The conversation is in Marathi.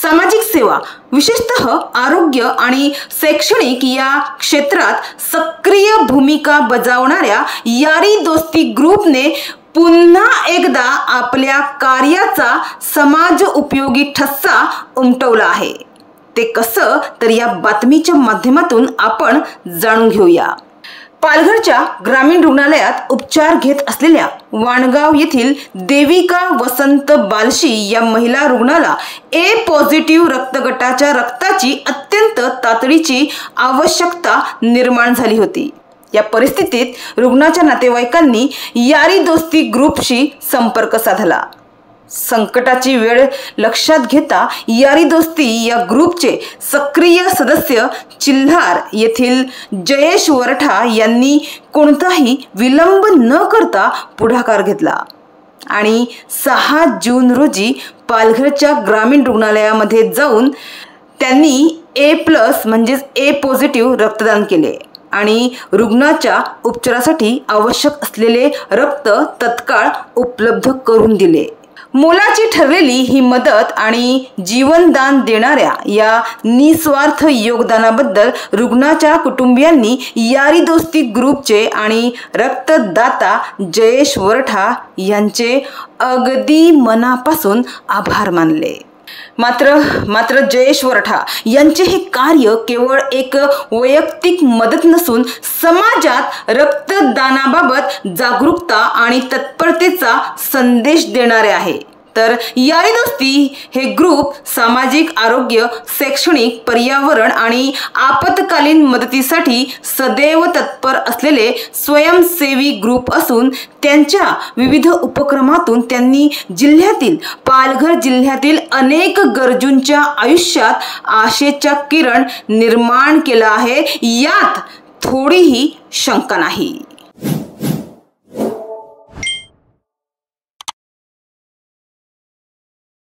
सामाजिक सेवा विशेषतः आरोग्य आणि शैक्षणिक या क्षेत्रात सक्रिय भूमिका बजावणाऱ्या यारी दोस्ती ग्रुपने पुन्हा एकदा आपल्या कार्याचा समाज उपयोगी ठसा उमटवला आहे। ते कसं तर या बातमीच्या माध्यमातून आपण जाणून घेऊया। पालघरच्या ग्रामीण रुग्णालयात उपचार घेत असलेल्या वाणगाव येथील देविका वसंत बालशी या महिला रुग्णाला ए पॉझिटिव्ह रक्तगटाच्या रक्ताची अत्यंत तातडीची आवश्यकता निर्माण झाली होती। या परिस्थितीत रुग्णाच्या नातेवाईकांनी यारी दोस्ती ग्रुपशी संपर्क साधला। संकटाची वेळ लक्षात घेता यारी दोस्ती या ग्रुपचे सक्रिय सदस्य चिल्हार येथील जयेश वरठा यांनी कोणताही विलंब न करता पुढाकार घेतला आणि 6 जून रोजी पालघरच्या ग्रामीण रुग्णालयामध्ये जाऊन त्यांनी A+ म्हणजेच ए पॉझिटिव्ह रक्तदान केले आणि रुग्णाच्या उपचारासाठी आवश्यक असलेले रक्त तत्काळ उपलब्ध करून दिले। मोलाची ठरलेली ही मदत आणि जीवनदान देणाऱ्या या निस्वार्थ योगदानाबद्दल रुग्णाच्या कुटुंबियांनी यारी दोस्ती ग्रुपचे आणि रक्तदाता जयेश वरठा यांचे अगदी मनापासून आभार मानले। मात्र जयेश वरठा यांचे हे कार्य केवळ एक वैयक्तिक मदत नसून समाजात रक्तदानाबाबत जागरूकता आणि तत्परतेचा संदेश देणारे आहे। तर यारी दोस्ती हे ग्रुप सामाजिक आरोग्य, शैक्षणिक, पर्यावरण आणि आपत्कालीन मदतीसाठी सदैव तत्पर असलेले स्वयंसेवी ग्रुप असून त्यांच्या विविध उपक्रमातून त्यांनी जिल्ह्यातील पालघर जिल्ह्यातील अनेक गरजूंच्या आयुष्यात आशेचा किरण निर्माण केला आहे, यात थोडीही शंका नाही।